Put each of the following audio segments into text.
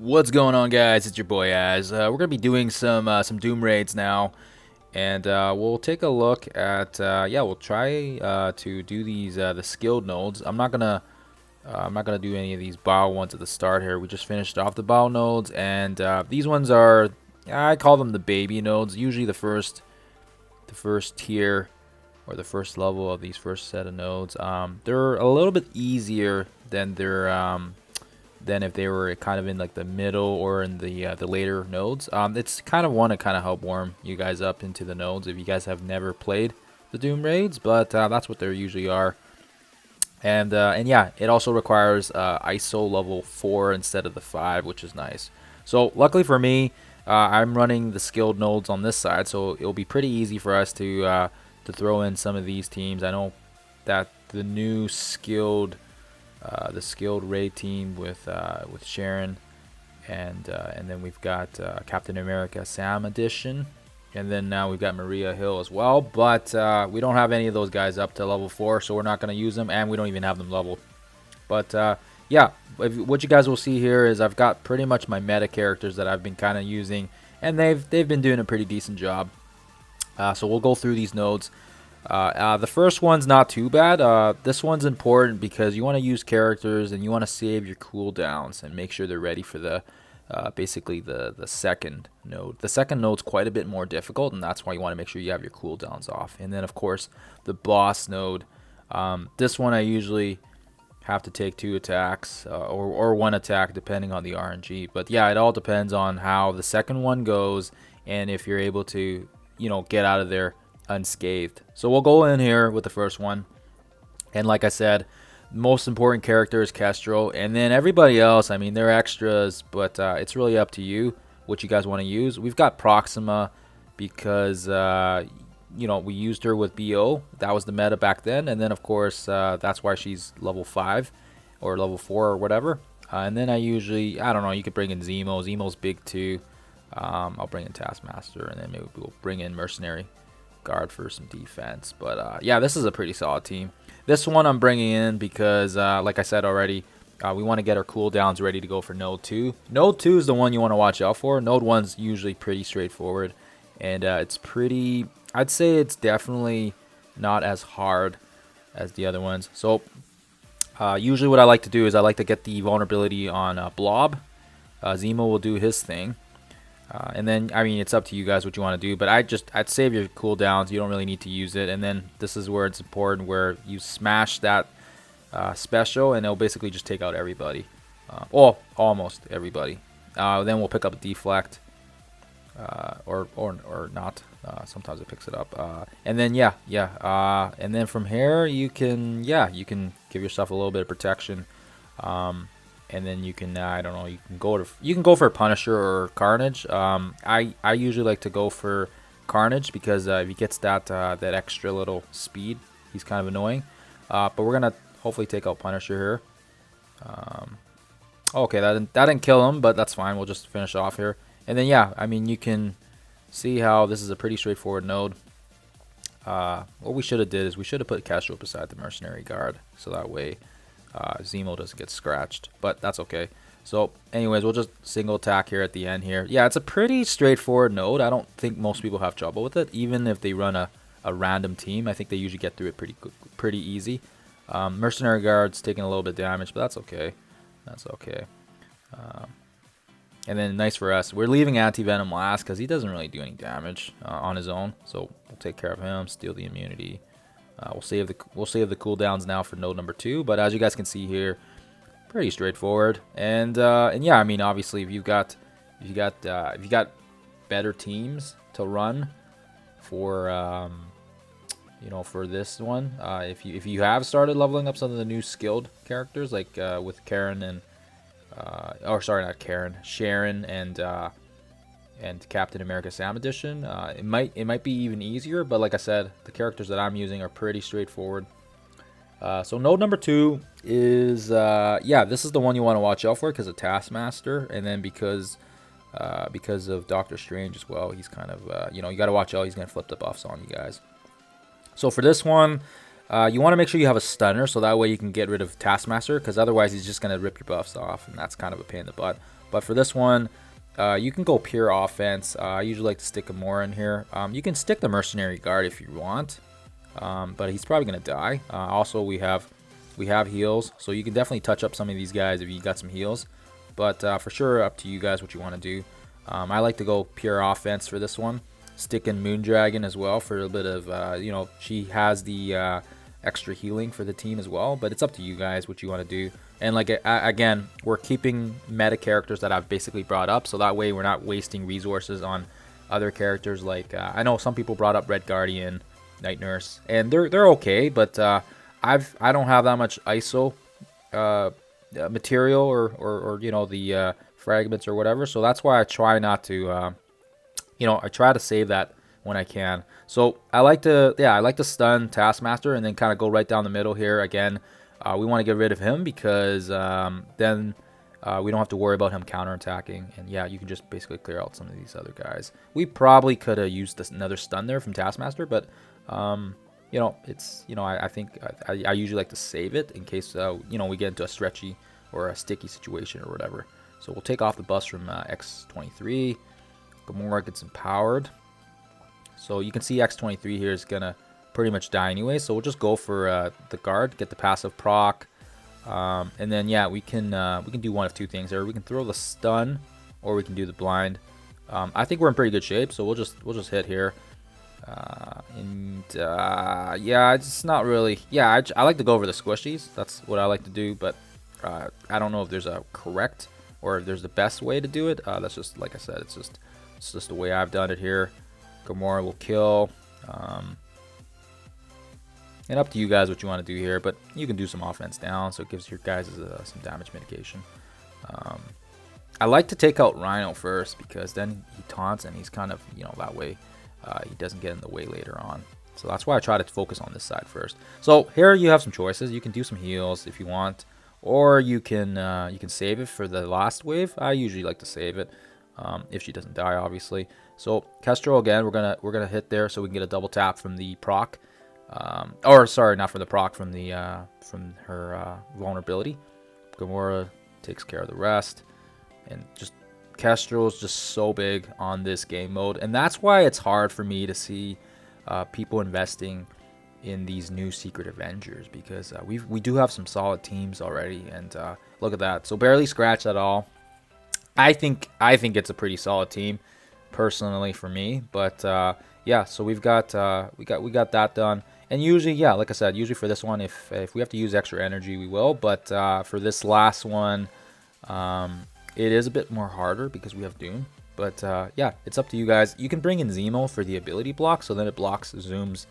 What's going on, guys? It's your boy Az. We're gonna be doing some Doom raids now, and we'll take a look at we'll try to do these the skilled nodes. I'm not gonna do any of these bow ones at the start here. We just finished off the bow nodes, and these ones are, I call them the baby nodes. Usually the first tier or the first level of these first set of nodes. They're a little bit easier than than if they were kind of in like the middle or in the later nodes. It's kind of want to kind of help warm you guys up into the nodes if you guys have never played the Doom raids, but that's what they usually are. And yeah, it also requires ISO level 4 instead of the 5, which is nice. So luckily for me, I'm running the skilled nodes on this side, so it'll be pretty easy for us to throw in some of these teams. I know that the new the skilled raid team with Sharon, and then we've got Captain America Sam Edition, and then now we've got Maria Hill as well. But we don't have any of those guys up to level 4, so we're not going to use them, and we don't even have them leveled. But yeah, what you guys will see here is I've got pretty much my meta characters that I've been kind of using, and they've been doing a pretty decent job. So we'll go through these nodes. The first one's not too bad. This one's important because you want to use characters and you want to save your cooldowns and make sure they're ready for the basically the second node. The second node's quite a bit more difficult, and that's why you want to make sure you have your cooldowns off. And then of course the boss node. This one I usually have to take 2 attacks or 1 attack depending on the RNG. But yeah, it all depends on how the second one goes and if you're able to, get out of there unscathed. So we'll go in here with the first one, and like I said, most important character is Kestrel, and then everybody else, I mean, they're extras, but it's really up to you what you guys want to use. We've got Proxima because we used her with BO. That was the meta back then, and then of course that's why she's level 5 or level 4 or whatever. And then I don't know, you could bring in Zemo. Zemo's big too. I'll bring in Taskmaster, and then maybe we'll bring in Mercenary Guard for some defense. But yeah, this is a pretty solid team. This one I'm bringing in because like I said already, we want to get our cooldowns ready to go for node 2. Node 2 is the one you want to watch out for. Node 1's usually pretty straightforward, and I'd say it's definitely not as hard as the other ones. So usually what I like to do is I like to get the vulnerability on Blob. Zemo will do his thing. And then, I mean, it's up to you guys what you want to do, but I'd save your cooldowns. You don't really need to use it. And then this is where it's important, where you smash that special, and it'll basically just take out everybody. Well, almost everybody. Then we'll pick up a deflect, or not. Sometimes it picks it up. And then and then from here you can give yourself a little bit of protection. And then you can I don't know, you can go for Punisher or Carnage. I usually like to go for Carnage because if he gets that extra little speed, he's kind of annoying. But we're gonna hopefully take out Punisher here. Okay, that didn't kill him, but that's fine. We'll just finish off here. And then yeah, I mean, you can see how this is a pretty straightforward node. What we should have did is we should have put Castro beside the Mercenary Guard, so that way Zemo doesn't get scratched, but that's okay. So anyways, we'll just single attack here at the end here. Yeah, it's a pretty straightforward node. I don't think most people have trouble with it, even if they run a random team. I think they usually get through it pretty easy. Mercenary Guard's taking a little bit of damage, but that's okay. And then nice for us, we're leaving Anti-Venom last because he doesn't really do any damage on his own, so we'll take care of him, steal the immunity. We'll save the cooldowns now for node number 2, but as you guys can see here, pretty straightforward. And yeah, I mean, obviously if you got better teams to run for for this one, if you have started leveling up some of the new skilled characters like with Karen and Sharon and Captain America Sam Edition, it might be even easier, but like I said, the characters that I'm using are pretty straightforward. So node number 2 is this is the one you want to watch out for because of Taskmaster, and then because of Doctor Strange as well. He's kind of you got to watch out. He's gonna flip the buffs on you guys. So for this one, You want to make sure you have a stunner, so that way you can get rid of Taskmaster, because otherwise he's just going to rip your buffs off, and that's kind of a pain in the butt. But for this one, you can go pure offense. I usually like to stick Gamora in here. You can stick the Mercenary Guard if you want, but he's probably gonna die. Also, we have heals, so you can definitely touch up some of these guys if you got some heals. But for sure, up to you guys what you want to do. I like to go pure offense for this one. Stick in Moondragon as well for a bit of, you know, she has the extra healing for the team as well. But it's up to you guys what you want to do. And like again, we're keeping meta characters that I've basically brought up, so that way we're not wasting resources on other characters. Like I know some people brought up Red Guardian, Night Nurse, and they're okay, but I don't have that much ISO material or you know the fragments or whatever, so that's why I try not to you know, I try to save that when I can. So I like to stun Taskmaster and then kind of go right down the middle here again. We want to get rid of him because then we don't have to worry about him counterattacking. And yeah, you can just basically clear out some of these other guys. We probably could have used another stun there from Taskmaster, but you know, it's, you know, I think I usually like to save it in case you know, we get into a stretchy or a sticky situation or whatever. So we'll take off the bus from X23. Gamora gets empowered. So you can see X23 here is gonna pretty much die anyway. So we'll just go for the guard, get the passive proc, and then yeah, we can do one of two things there. We can throw the stun, or we can do the blind. I think we're in pretty good shape, so we'll just hit here. Yeah, it's not really. Yeah, I like to go over the squishies. That's what I like to do, but I don't know if there's a correct or if there's the best way to do it. That's just, like I said, it's just the way I've done it here. Gamora will kill. And up to you guys what you want to do here, but you can do some offense down, so it gives your guys some damage mitigation. I like to take out Rhino first because then he taunts and he's kind of, you know, that way he doesn't get in the way later on. So that's why I try to focus on this side first. So here you have some choices. You can do some heals if you want, or you can save it for the last wave. I usually like to save it if she doesn't die, obviously. So Kestrel again, we're gonna hit there so we can get a double tap from the proc. Or sorry, not from the proc, from her vulnerability. Gamora takes care of the rest, and just Kestrel is just so big on this game mode, and that's why it's hard for me to see people investing in these new Secret Avengers, because we do have some solid teams already, and look at that. So barely scratched at all. I think it's a pretty solid team, personally for me, but yeah. So we got that done. And usually, yeah, like I said, usually for this one, if we have to use extra energy, we will. But for this last one, it is a bit more harder because we have Doom. But yeah, it's up to you guys. You can bring in Zemo for the ability block, so then it blocks Zoom's,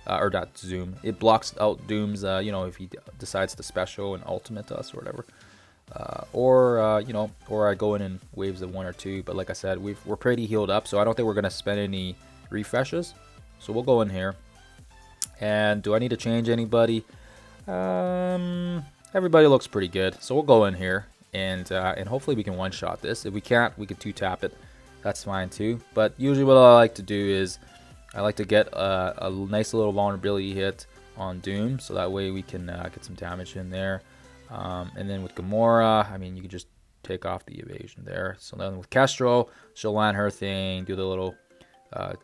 or not Zoom. It blocks out Doom's, you know, if he decides to special and ultimate us or whatever. Or you know, or I go in waves of 1 or 2. But like I said, we're pretty healed up, so I don't think we're gonna spend any refreshes. So we'll go in here. And do I need to change anybody? Everybody looks pretty good. So we'll go in here and hopefully we can one-shot this. If we can't, we can 2-tap it. That's fine too. But usually what I like to do is I like to get a nice little vulnerability hit on Doom, so that way we can get some damage in there. And then with Gamora, I mean, you can just take off the evasion there. So then with Kestrel, she'll land her thing, do the little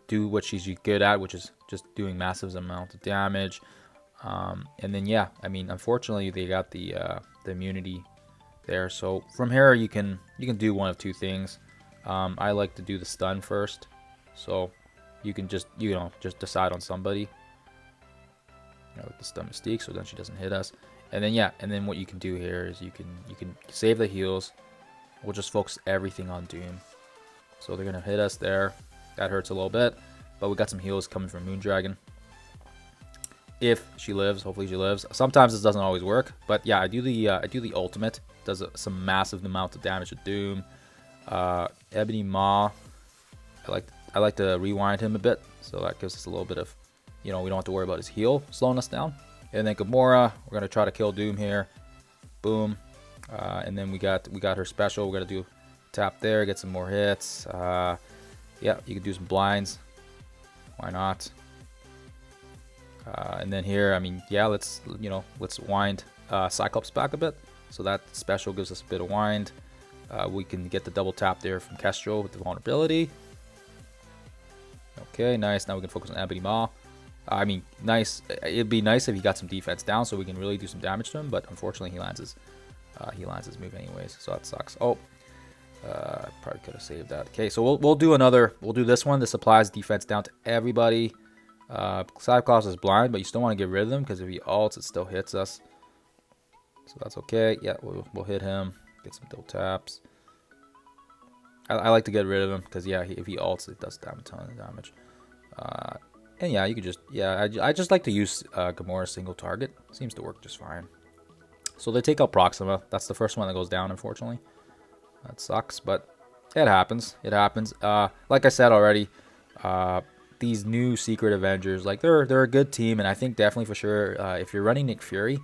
do what she's good at, which is just doing massive amounts of damage. And then yeah, I mean, unfortunately they got the immunity there. So from here you can do one of two things. I like to do the stun first, so you can just just decide on somebody, with the stun Mystique, so then she doesn't hit us. And then yeah, and then what you can do here is you can save the heals. We'll just focus everything on Doom. So they're gonna hit us there. That hurts a little bit, but we got some heals coming from Moondragon. If she lives, hopefully she lives. Sometimes this doesn't always work, but yeah, I do the ultimate. Does some massive amount of damage to Doom. Ebony Maw, I like to rewind him a bit, so that gives us a little bit of, we don't have to worry about his heal slowing us down. And then Gamora, we're gonna try to kill Doom here. Boom, and then we got her special. We're gonna do tap there, get some more hits. Yeah, you can do some blinds. Why not? And then here, I mean, yeah, let's wind Cyclops back a bit. So that special gives us a bit of wind. We can get the double tap there from Kestrel with the vulnerability. Okay, nice. Now we can focus on Ebony Maw. I mean, nice. It'd be nice if he got some defense down so we can really do some damage to him, but unfortunately he lands his move anyways, so that sucks. Oh, probably could have saved that. Okay, so we'll do another. We'll do this one. This applies defense down to everybody. Cyclops is blind, but you still want to get rid of them because if he ults, it still hits us. So that's okay. Yeah, we'll hit him. Get some double taps. I like to get rid of him because yeah, if he ults, it does a ton of damage. And yeah, you could just I just like to use Gamora single target. Seems to work just fine. So they take out Proxima. That's the first one that goes down, unfortunately. That sucks, but it happens. It happens. Like I said already, these new Secret Avengers, like they're a good team, and I think definitely for sure if you're running Nick Fury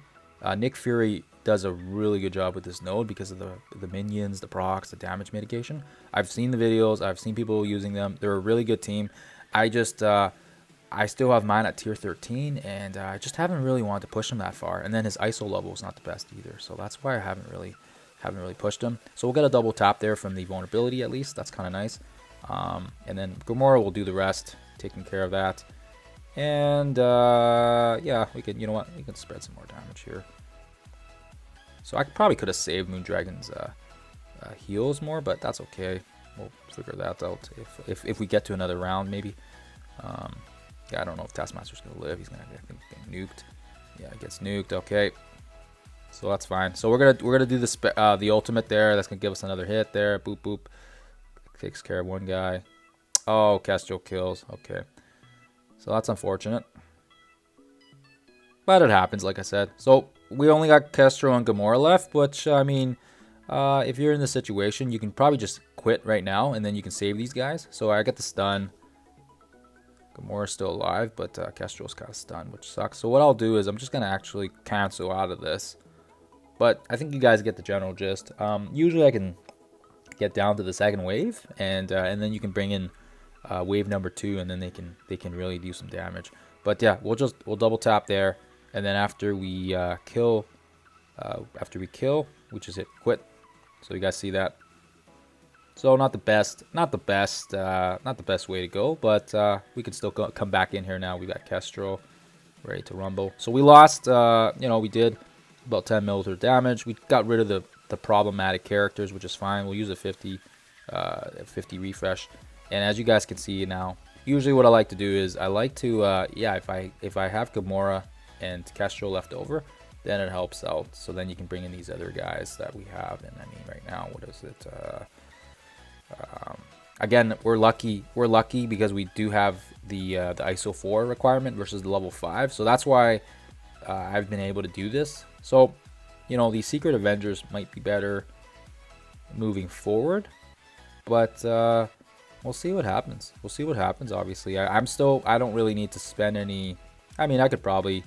does a really good job with this node because of the minions, the procs, the damage mitigation. I've seen the videos. I've seen people using them. They're a really good team. I just I still have mine at tier 13, and I just haven't really wanted to push him that far. And then his ISO level is not the best either, so that's why I haven't really pushed him. So we'll get a double tap there from the vulnerability at least. That's kind of nice. And then Gamora will do the rest, taking care of that. And yeah, we can, you know what, we can spread some more damage here. So I probably could have saved Moondragon's heals more, but that's okay. We'll figure that out if we get to another round maybe. Yeah, I don't know if Taskmaster's gonna live. He's gonna get nuked. Yeah, he gets nuked. Okay, so that's fine. So we're gonna do the ultimate there. That's gonna give us another hit there. Boop boop. Takes care of one guy. Oh, Kestrel kills. Okay, so that's unfortunate, but it happens. Like I said, so we only got Kestrel and Gamora left. Which I mean, if you're in this situation, you can probably just quit right now, and then you can save these guys. So I get the stun. Gamora's still alive, but Kestrel's kind of stunned, which sucks. So what I'll do is I'm just going to actually cancel out of this. But I think you guys get the general gist. Usually I can get down to the second wave, and then you can bring in wave number 2, and then they can really do some damage. But yeah, we'll double tap there, and then after we kill, we just hit quit. So you guys see that. So not the best way to go, but we can still come back in here now. We got Kestrel ready to rumble. So we lost, you know, we did about 10 mil of damage. We got rid of the problematic characters, which is fine. We'll use a 50 refresh. And as you guys can see now, usually what I like to do is I like to, yeah, if I have Gamora and Kestrel left over, then it helps out. So then you can bring in these other guys that we have. And I mean, right now, what is it? Again, we're lucky because we do have the ISO 4 requirement versus the level 5, so that's why I've been able to do this. So you know, these Secret Avengers might be better moving forward, but we'll see what happens. Obviously, I don't really need to spend any. I mean, I could probably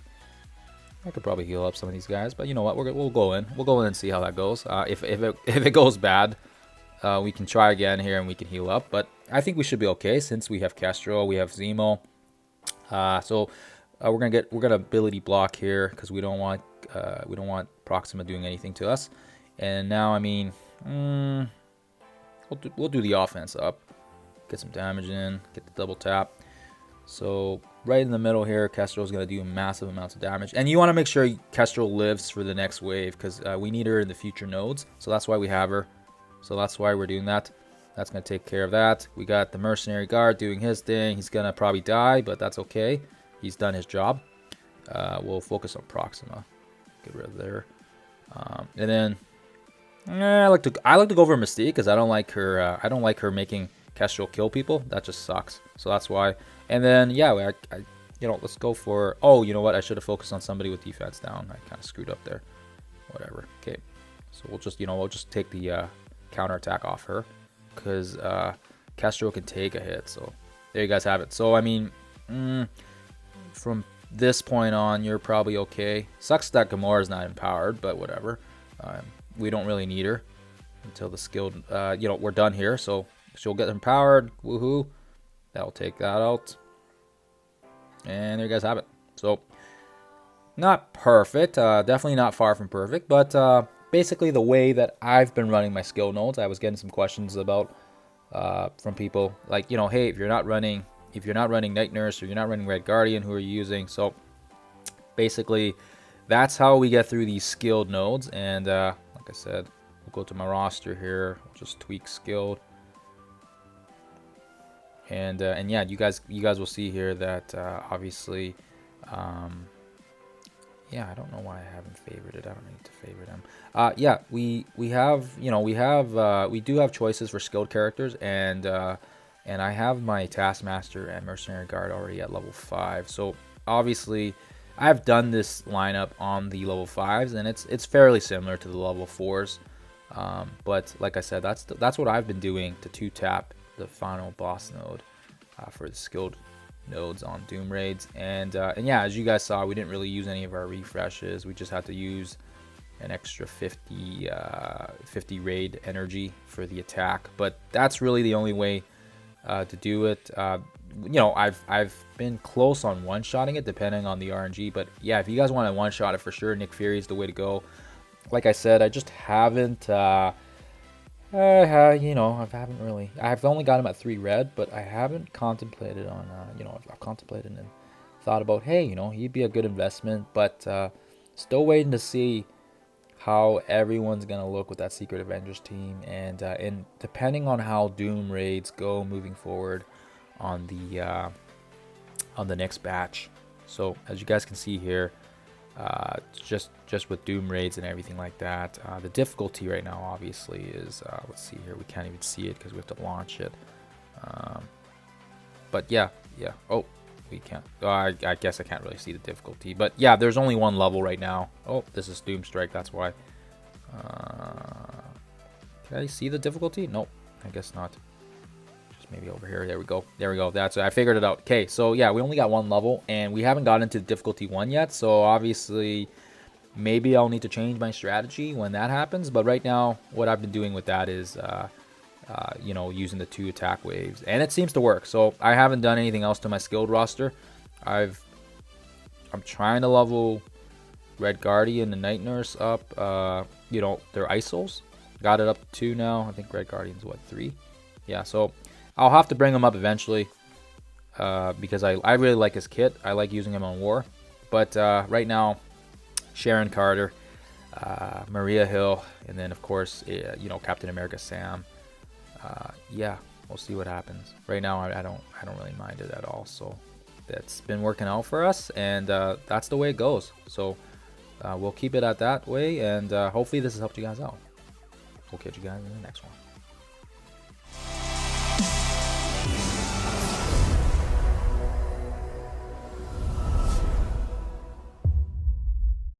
heal up some of these guys, but you know what, we'll go in and see how that goes. If it goes bad, we can try again here and we can heal up, but I think we should be okay since we have Kestrel, we have Zemo. So we're gonna ability block here because we don't want Proxima doing anything to us. And now, I mean, we'll do the offense up, get some damage in, get the double tap. So right in the middle here, Kestrel is gonna do massive amounts of damage, and you want to make sure Kestrel lives for the next wave because we need her in the future nodes. So that's why we have her. So that's why we're doing that. That's going to take care of that. We got the mercenary guard doing his thing. He's going to probably die, but that's okay. He's done his job. We'll focus on Proxima. Get rid of there. And then I like to go over Mystique because I don't like her making Kestrel kill people. That just sucks. So that's why. And then yeah, you know, let's go for. Oh, you know what? I should have focused on somebody with defense down. I kind of screwed up there. Whatever. Okay. So we'll just take the counterattack off her because Kestrel can take a hit. So there you guys have it. So I mean, from this point on, you're probably okay. Sucks that Gamora is not empowered, but whatever. We don't really need her until the skilled. You know, we're done here, so she'll get empowered. Woohoo! That'll take that out. And there you guys have it. So not perfect. Definitely not far from perfect, but basically the way that I've been running my skill nodes. I was getting some questions about from people like, you know, hey, if you're not running Night Nurse or you're not running Red Guardian, who are you using? So basically, that's how we get through these skilled nodes. And like I said, we'll go to my roster here. We'll just tweak skilled. And yeah, you guys will see here that obviously, yeah, I don't know why I haven't favored it. I don't need to favorite him. Yeah, we have, you know, we do have choices for skilled characters, and I have my Taskmaster and Mercenary Guard already at level 5. So obviously, I've done this lineup on the level 5s, and it's fairly similar to the level 4s. But like I said, that's what I've been doing to 2-tap the final boss node for the skilled nodes on Doom raids. And yeah, as you guys saw, we didn't really use any of our refreshes. We just had to use an extra 50 raid energy for the attack. But that's really the only way to do it. You know, I've been close on one-shotting it depending on the RNG. But yeah, if you guys want to one-shot it for sure, Nick Fury is the way to go. Like I said, I just haven't you know, I've only got him at 3 red, but I haven't contemplated on, you know, I've contemplated and thought about, hey, you know, he'd be a good investment, but still waiting to see how everyone's going to look with that Secret Avengers team, and depending on how Doom raids go moving forward on the next batch. So as you guys can see here, just with Doom raids and everything like that, the difficulty right now obviously is, let's see here, we can't even see it because we have to launch it, but yeah, oh, we can't, I guess I can't really see the difficulty, but yeah, there's only 1 level right now. Oh, this is Doom Strike, that's why. Can I see the difficulty? Nope, I guess not. Maybe over here. There we go. That's it. I figured it out. Okay, so yeah, we only got 1 level, and we haven't gotten into difficulty 1 yet. So obviously, maybe I'll need to change my strategy when that happens. But right now, what I've been doing with that is, you know, using the 2 attack waves, and it seems to work. So I haven't done anything else to my skilled roster. I'm trying to level Red Guardian and Night Nurse up. You know, their ISOs. Got it up to 2 now. I think Red Guardian's what, 3? Yeah. So I'll have to bring him up eventually, because I really like his kit. I like using him on War. But right now, Sharon Carter, Maria Hill, and then of course, you know, Captain America Sam. Yeah, we'll see what happens. Right now, I don't really mind it at all. So that's been working out for us, and that's the way it goes. So we'll keep it at that way, and hopefully this has helped you guys out. We'll catch you guys in the next one.